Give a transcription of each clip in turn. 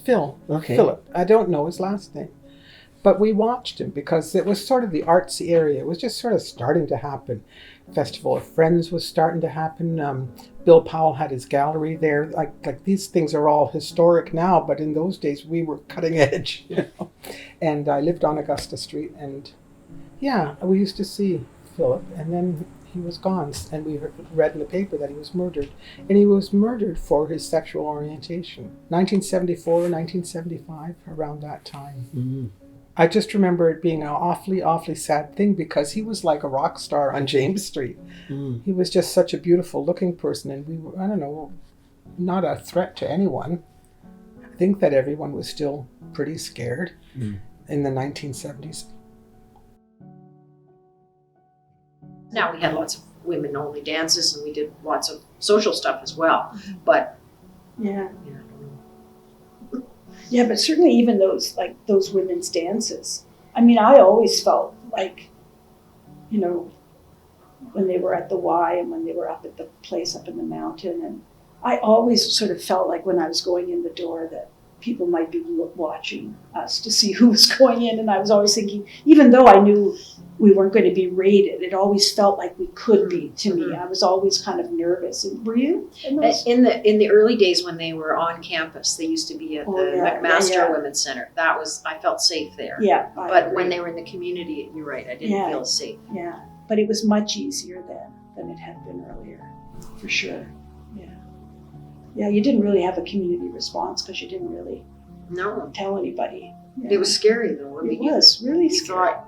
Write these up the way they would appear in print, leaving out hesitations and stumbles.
Philip. I don't know his last name. But we watched him because it was sort of the artsy area. It was just sort of starting to happen. Festival of Friends was starting to happen. Bill Powell had his gallery there. Like these things are all historic now, but in those days we were cutting edge, you know. And I lived on Augusta Street, and yeah, we used to see Philip, and then he was gone, and we read in the paper that he was murdered. And he was murdered for his sexual orientation. 1974, 1975, around that time. Mm-hmm. I just remember it being an awfully, awfully sad thing because he was like a rock star on James Street. Mm. He was just such a beautiful looking person, and we were, I don't know, not a threat to anyone. I think that everyone was still pretty scared in the 1970s. Now we had lots of women-only dances, and we did lots of social stuff as well. But yeah, you know, yeah, but certainly even those women's dances. I mean, I always felt like, you know, when they were at the Y and when they were up at the place up in the mountain, and I always sort of felt like when I was going in the door that people might be watching us to see who was going in, and I was always thinking, even though I knew we weren't going to be raided, it always felt like we could be to me. I was always kind of nervous. And were you? In the early days when they were on campus, they used to be at the McMaster Women's Center. That was, I felt safe there. Yeah. But when they were in the community, you're right, I didn't feel safe. Yeah, but it was much easier then than it had been earlier, for sure. Yeah, you didn't really have a community response because you didn't really tell anybody. Yeah. It was scary though. I mean, it was really scary. Thought,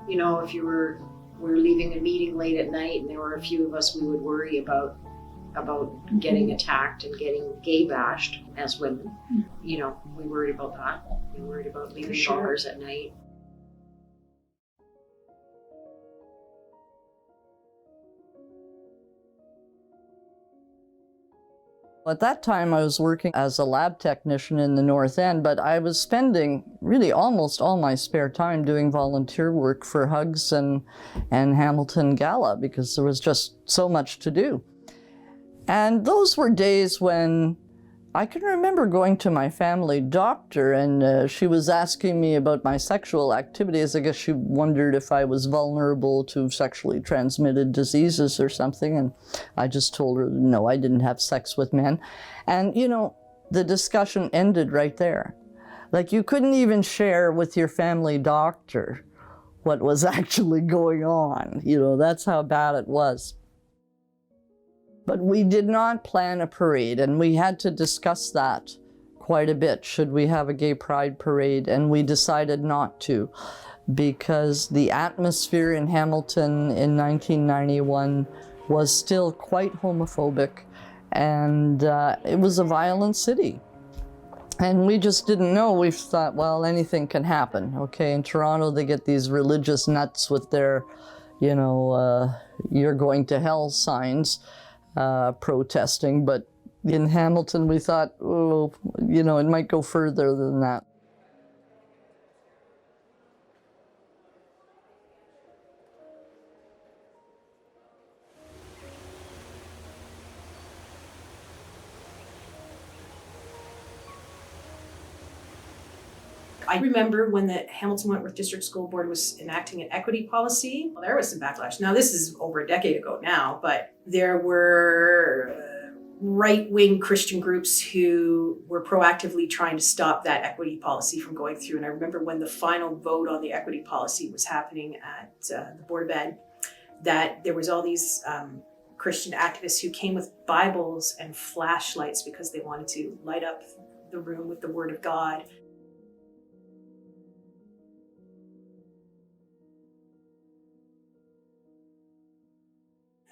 you know, if we were leaving a meeting late at night and there were a few of us, we would worry about getting attacked and getting gay bashed as women. Mm-hmm. You know, we worried about that. We worried about leaving bars at night. At that time, I was working as a lab technician in the North End, but I was spending really almost all my spare time doing volunteer work for Hugs and Hamilton Gala because there was just so much to do. And those were days when I can remember going to my family doctor, and she was asking me about my sexual activities. I guess she wondered if I was vulnerable to sexually transmitted diseases or something, and I just told her, no, I didn't have sex with men. And, you know, the discussion ended right there. Like, you couldn't even share with your family doctor what was actually going on. You know, that's how bad it was. But we did not plan a parade, and we had to discuss that quite a bit. Should we have a gay pride parade? And we decided not to, because the atmosphere in Hamilton in 1991 was still quite homophobic, and it was a violent city. And we just didn't know. We thought, well, anything can happen. Okay, in Toronto, they get these religious nuts with their, you know, you're going to hell signs. Protesting, but in Hamilton we thought, oh, you know, it might go further than that. I remember when the Hamilton Wentworth District School Board was enacting an equity policy, well, there was some backlash. Now, this is over a decade ago now, but there were right-wing Christian groups who were proactively trying to stop that equity policy from going through. And I remember when the final vote on the equity policy was happening at the Board of Ed, that there was all these Christian activists who came with Bibles and flashlights because they wanted to light up the room with the Word of God.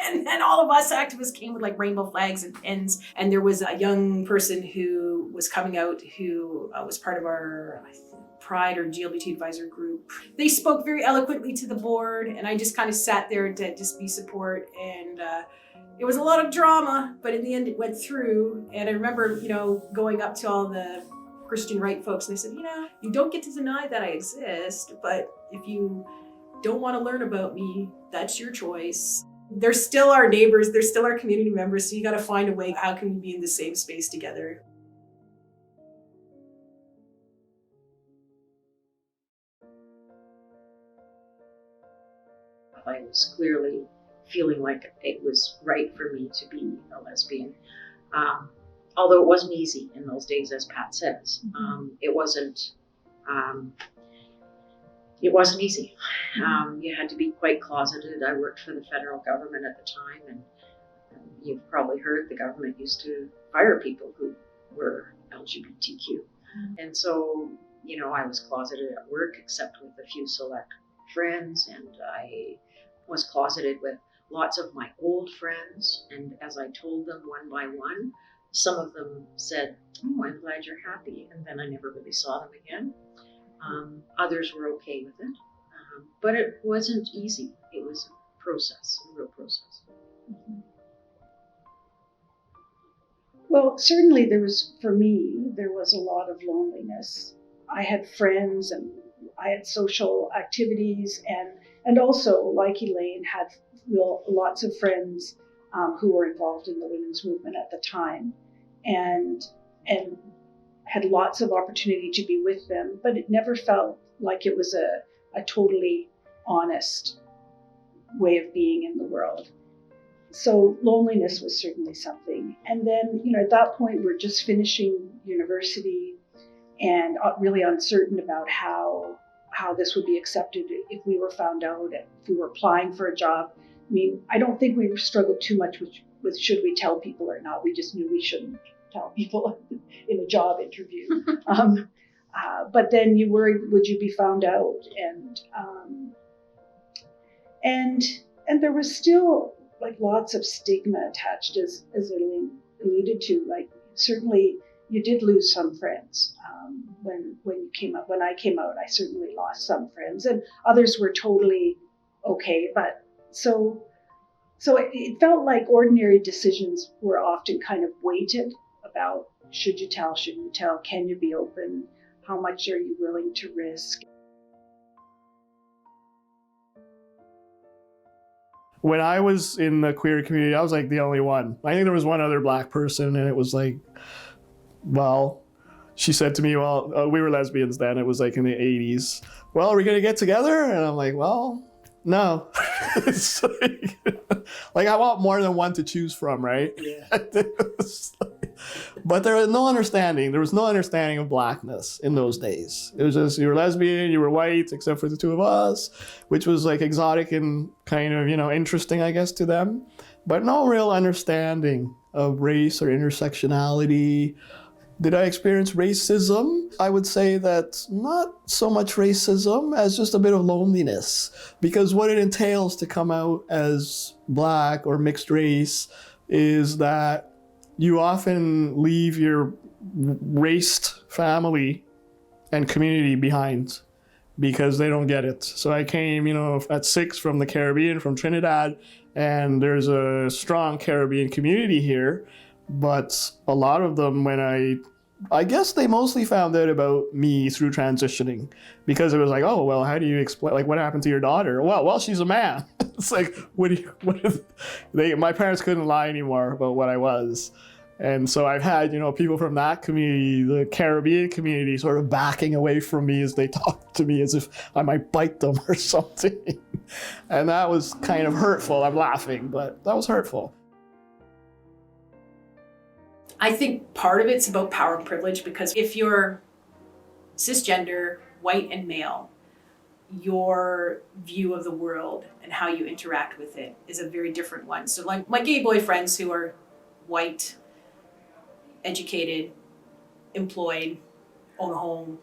And then all of us activists came with like rainbow flags and pins. And there was a young person who was coming out who was part of our Pride or GLBT advisor group. They spoke very eloquently to the board, and I just kind of sat there to just be support. And it was a lot of drama, but in the end it went through. And I remember, going up to all the Christian right folks, and they said, you don't get to deny that I exist, but if you don't want to learn about me, that's your choice. They're still our neighbors, they're still our community members, so you got to find a way, how can we be in the same space together? I was clearly feeling like it was right for me to be a lesbian. Although it wasn't easy in those days, as Pat says. It wasn't easy. You had to be quite closeted. I worked for the federal government at the time, and you've probably heard the government used to fire people who were LGBTQ. And so, I was closeted at work, except with a few select friends, and I was closeted with lots of my old friends. And as I told them one by one, some of them said, "Oh, I'm glad you're happy," and then I never really saw them again. Others were okay with it, but it wasn't easy. It was a process, a real process. Well, certainly there was a lot of loneliness. I had friends and I had social activities, and also, like Elaine, had lots of friends who were involved in the women's movement at the time, and had lots of opportunity to be with them, but it never felt like it was a totally honest way of being in the world. So loneliness was certainly something. And then, at that point, we're just finishing university and really uncertain about how this would be accepted if we were found out, if we were applying for a job. I mean, I don't think we struggled too much with should we tell people or not. We just knew we shouldn't tell people in a job interview. But then you worried, would you be found out? And there was still lots of stigma attached, as Elaine alluded to. Certainly you did lose some friends when you came out. When I came out, I certainly lost some friends, and others were totally okay. But so it felt like ordinary decisions were often kind of weighted about should you tell, shouldn't you tell, can you be open, how much are you willing to risk. When I was in the queer community, I was the only one. I think there was one other Black person, and it was she said to me, we were lesbians then, it was in the 80s. Well, are we gonna get together? And I'm well, no. It's I want more than one to choose from, right? Yeah. But there was no understanding. There was no understanding of Blackness in those days. It was just, you were lesbian, you were white, except for the two of us, which was exotic and kind of, interesting, I guess, to them. But no real understanding of race or intersectionality. Did I experience racism? I would say that not so much racism as just a bit of loneliness, because what it entails to come out as Black or mixed race is that you often leave your raced family and community behind because they don't get it. So I came, at 6 from the Caribbean, from Trinidad, and there's a strong Caribbean community here. But a lot of them, I guess they mostly found out about me through transitioning, because it was oh, well, how do you explain, what happened to your daughter? Well, she's a man. It's my parents couldn't lie anymore about what I was. And so I've had, people from that community, the Caribbean community, sort of backing away from me as they talk to me as if I might bite them or something. And that was kind of hurtful. I'm laughing, but that was hurtful. I think part of it's about power and privilege, because if you're cisgender, white and male, your view of the world and how you interact with it is a very different one. So like my gay boy friends who are white, educated, employed, own a home,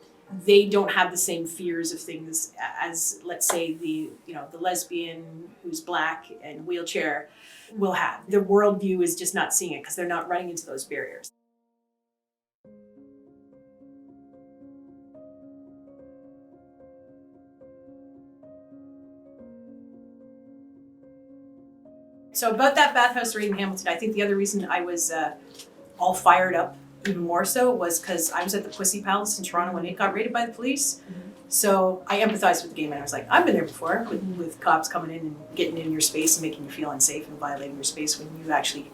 they don't have the same fears of things as, let's say, the lesbian who's Black and wheelchair will have. Their worldview is just not seeing it because they're not running into those barriers. So about that bathhouse raid in Hamilton, I think the other reason I was all fired up even more so was because I was at the Pussy Palace in Toronto when it got raided by the police. Mm-hmm. So I empathized with the gay men. I was like, I've been there before with cops coming in and getting in your space and making you feel unsafe and violating your space when you actually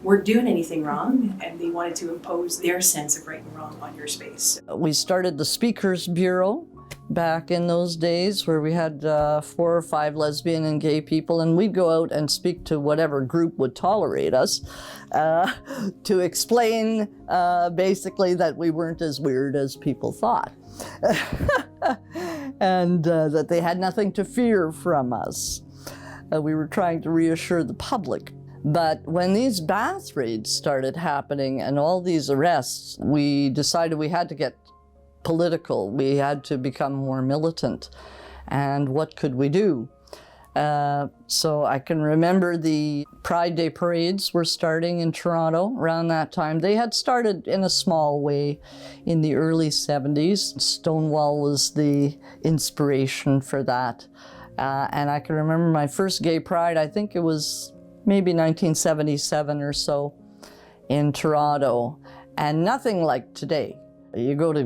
weren't doing anything wrong, and they wanted to impose their sense of right and wrong on your space. We started the Speakers Bureau back in those days, where we had 4 or 5 lesbian and gay people, and we'd go out and speak to whatever group would tolerate us to explain basically that we weren't as weird as people thought. And that they had nothing to fear from us. We were trying to reassure the public. But when these bath raids started happening and all these arrests, we decided we had to get political. We had to become more militant. And what could we do? So I can remember the Pride Day parades were starting in Toronto around that time. They had started in a small way in the early 70s. Stonewall was the inspiration for that. And I can remember my first gay pride, I think it was maybe 1977 or so in Toronto, and nothing like today. You go to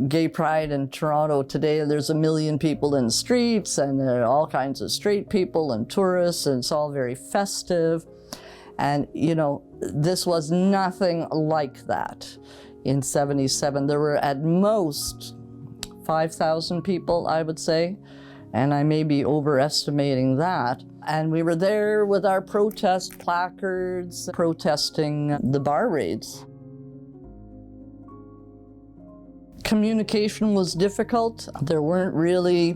gay pride in Toronto today, there's 1 million people in the streets, and there are all kinds of straight people and tourists, and it's all very festive. And this was nothing like that in 77. There were at most 5,000 people, I would say, and I may be overestimating that. And we were there with our protest placards, protesting the bar raids. Communication was difficult. There weren't really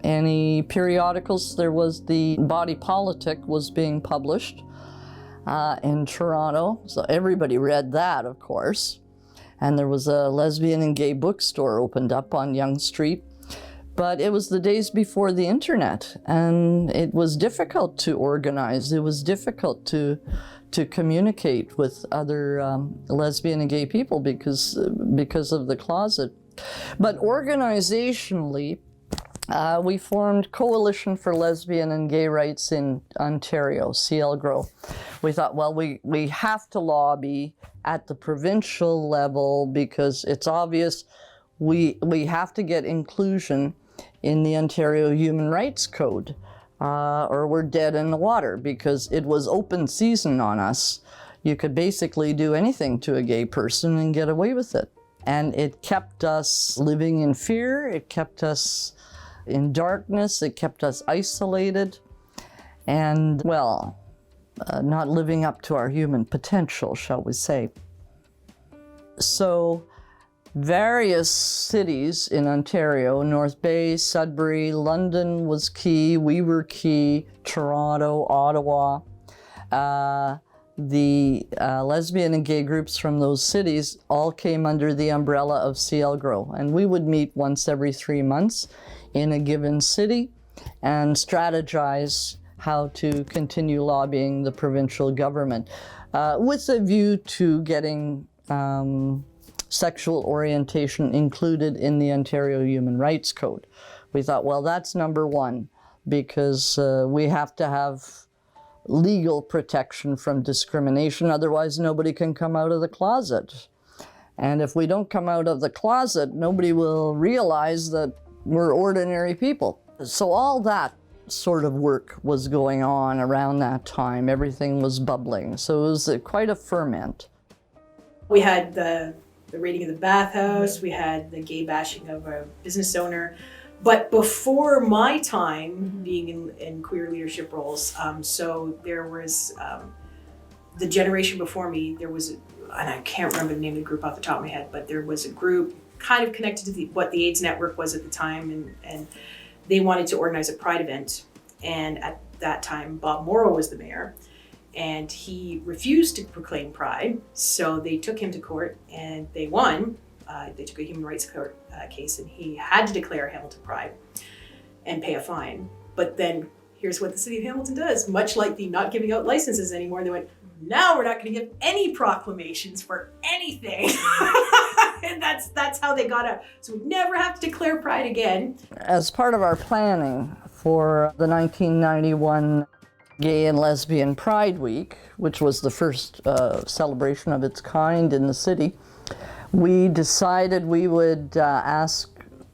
any periodicals. There was the Body Politic was being published in Toronto, so everybody read that, of course. And there was a lesbian and gay bookstore opened up on Yonge Street. But it was the days before the internet, and it was difficult to organize. It was difficult to communicate with other lesbian and gay people because of the closet. But organizationally, we formed Coalition for Lesbian and Gay Rights in Ontario, CLGRO. We thought, well, we have to lobby at the provincial level because it's obvious we have to get inclusion in the Ontario Human Rights Code, or we're dead in the water, because it was open season on us. You could basically do anything to a gay person and get away with it. And it kept us living in fear, it kept us in darkness, it kept us isolated, and, well, not living up to our human potential, shall we say. So, various cities in Ontario, North Bay, Sudbury, London was key, we were key, Toronto, Ottawa. The lesbian and gay groups from those cities all came under the umbrella of CLGRO, and we would meet once every 3 months in a given city and strategize how to continue lobbying the provincial government with a view to getting sexual orientation included in the Ontario Human Rights Code. We thought, well, that's number one, because we have to have legal protection from discrimination, otherwise nobody can come out of the closet. And if we don't come out of the closet, nobody will realize that we're ordinary people. So all that sort of work was going on around that time. Everything was bubbling. So it was quite a ferment. We had the raiding of the bathhouse, we had the gay bashing of a business owner. But before my time being in queer leadership roles, so there was the generation before me, there was, and I can't remember the name of the group off the top of my head, but there was a group kind of connected to what the AIDS Network was at the time, and they wanted to organize a Pride event. And at that time, Bob Morrow was the mayor, and he refused to proclaim Pride, so they took him to court and they won. They took a human rights court case, and he had to declare Hamilton Pride and pay a fine. But then here's what the city of Hamilton does. Much like the not giving out licenses anymore, they went, now we're not going to give any proclamations for anything. And that's how they got out. So we never have to declare Pride again. As part of our planning for the 1991 Gay and Lesbian Pride Week, which was the first celebration of its kind in the city, we decided we would ask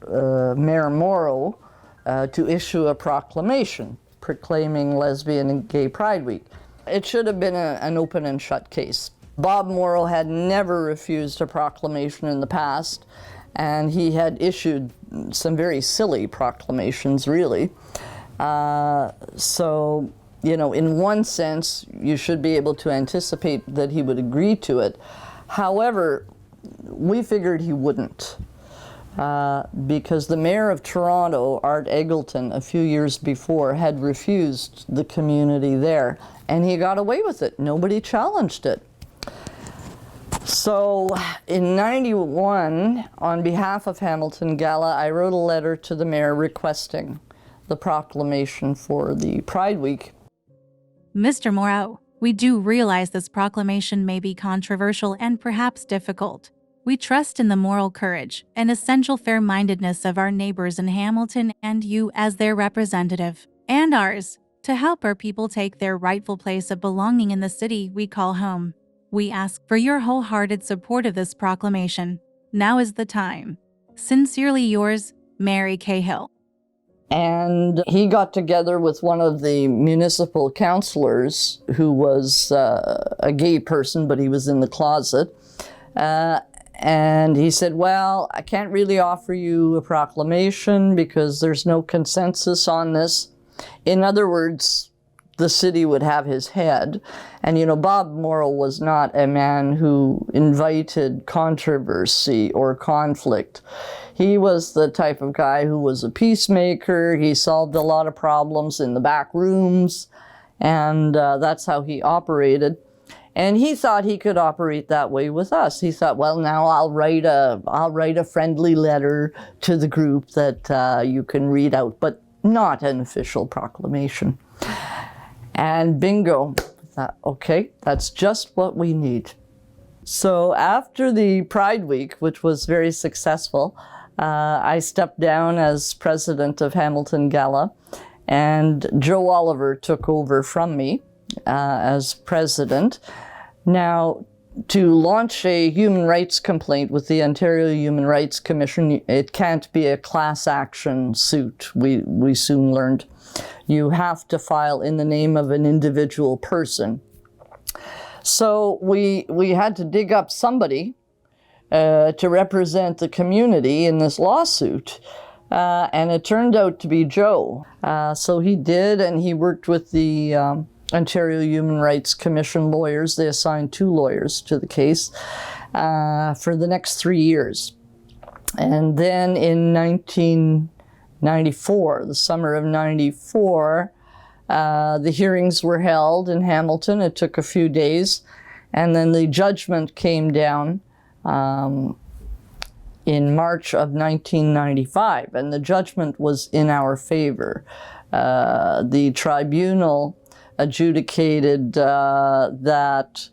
Mayor Morrow to issue a proclamation proclaiming Lesbian and Gay Pride Week. It should have been an open and shut case. Bob Morrow had never refused a proclamation in the past, and he had issued some very silly proclamations, really. So, you know, in one sense, you should be able to anticipate that he would agree to it. However, we figured he wouldn't, because the mayor of Toronto, Art Eggleton, a few years before had refused the community there, and he got away with it. Nobody challenged it. So in '91, on behalf of Hamilton Gala, I wrote a letter to the mayor requesting the proclamation for the Pride Week. Mr. Morrow, we do realize this proclamation may be controversial and perhaps difficult. We trust in the moral courage and essential fair-mindedness of our neighbors in Hamilton and you as their representative, and ours, to help our people take their rightful place of belonging in the city we call home. We ask for your wholehearted support of this proclamation. Now is the time. Sincerely yours, Mary Cahill. And he got together with one of the municipal councillors who was a gay person, but he was in the closet. And he said, well, I can't really offer you a proclamation because there's no consensus on this. In other words, the city would have his head. And, you know, Bob Morrow was not a man who invited controversy or conflict. He was the type of guy who was a peacemaker. He solved a lot of problems in the back rooms, and that's how he operated. And he thought he could operate that way with us. He thought, well, now I'll write a friendly letter to the group that you can read out, but not an official proclamation. And bingo, I thought, okay, that's just what we need. So after the Pride Week, which was very successful, I stepped down as president of Hamilton Gala, and Joe Oliver took over from me as president. Now, to launch a human rights complaint with the Ontario Human Rights Commission, it can't be a class action suit, we soon learned. You have to file in the name of an individual person. So we had to dig up somebody to represent the community in this lawsuit. And it turned out to be Joe. So he did, and he worked with the Ontario Human Rights Commission lawyers. They assigned 2 lawyers to the case for the next 3 years. And then in 1994, the summer of 94, the hearings were held in Hamilton. It took a few days, and then the judgment came down in March of 1995, and the judgment was in our favor. The tribunal adjudicated that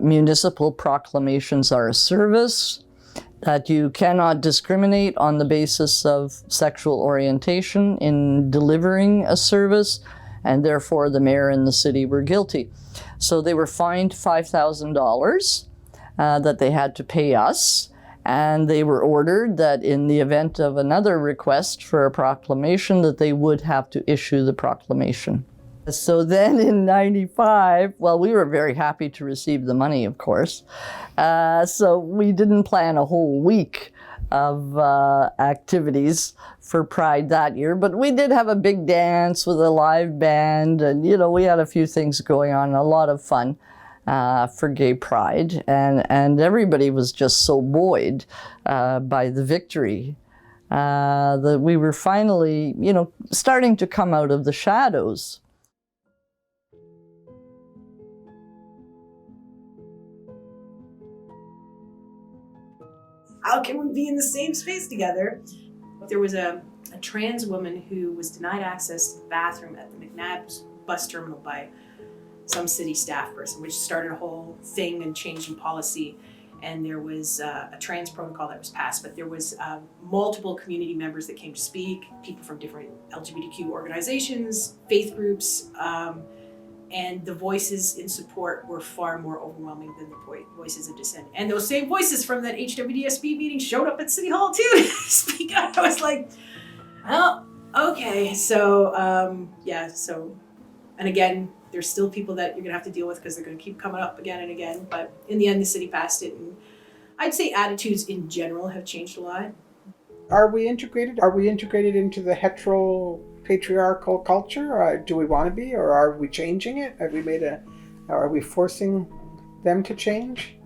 municipal proclamations are a service, that you cannot discriminate on the basis of sexual orientation in delivering a service, and therefore the mayor and the city were guilty. So they were fined $5,000 that they had to pay us, and they were ordered that in the event of another request for a proclamation that they would have to issue the proclamation. So then in 95, well, we were very happy to receive the money, of course. So we didn't plan a whole week of activities for Pride that year, but we did have a big dance with a live band, and we had a few things going on, a lot of fun for Gay Pride, and everybody was just so buoyed by the victory that we were finally, starting to come out of the shadows. How can we be in the same space together? There was a trans woman who was denied access to the bathroom at the McNabb bus terminal by some city staff person, which started a whole thing and changing policy. And there was a trans protocol that was passed, but there was multiple community members that came to speak, people from different LGBTQ organizations, faith groups, and the voices in support were far more overwhelming than the voices of dissent. And those same voices from that HWDSB meeting showed up at City Hall too to speak up. I was like, oh, okay. So, and again, there's still people that you're gonna have to deal with because they're gonna keep coming up again and again. But in the end, the city passed it. And I'd say attitudes in general have changed a lot. Are we integrated? Are we integrated into the hetero-patriarchal culture? Do we want to be, or are we changing it? Are we forcing them to change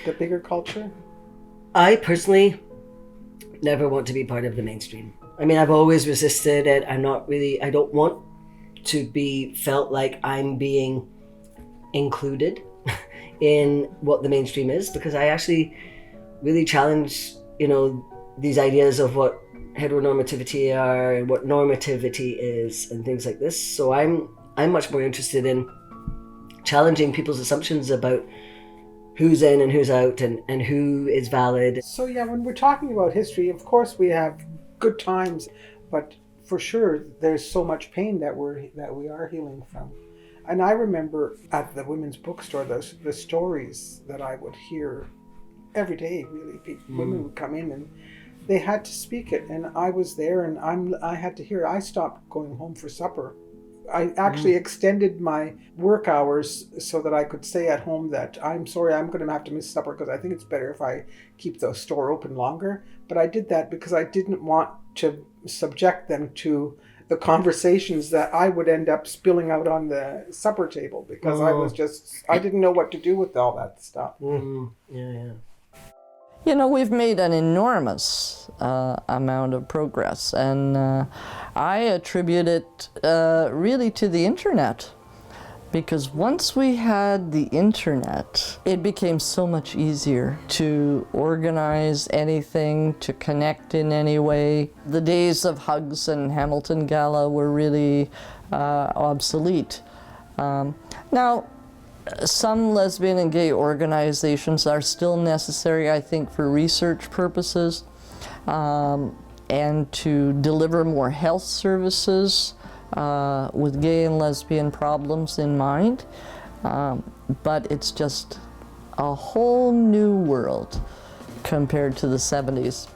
the bigger culture? I personally never want to be part of the mainstream. I mean, I've always resisted it. I don't want to be felt like I'm being included in what the mainstream is, because I actually really challenge, these ideas of what heteronormativity are and what normativity is and things like this. So I'm much more interested in challenging people's assumptions about who's in and who's out and who is valid. So yeah, when we're talking about history, of course we have good times, but for sure there's so much pain that we are healing from. And I remember at the women's bookstore the stories that I would hear every day. Really, women would come in and they had to speak it, and I was there, and I had to hear it. I stopped going home for supper. I actually extended my work hours so that I could say at home that I'm sorry, I'm going to have to miss supper because I think it's better if I keep the store open longer. But I did that because I didn't want to subject them to the conversations that I would end up spilling out on the supper table, because I didn't know what to do with all that stuff. Yeah. We've made an enormous amount of progress, and I attribute it really to the internet. Because once we had the internet, it became so much easier to organize anything, to connect in any way. The days of hugs and Hamilton Gala were really obsolete. Now, some lesbian and gay organizations are still necessary, I think, for research purposes and to deliver more health services with gay and lesbian problems in mind. But it's just a whole new world compared to the 70s.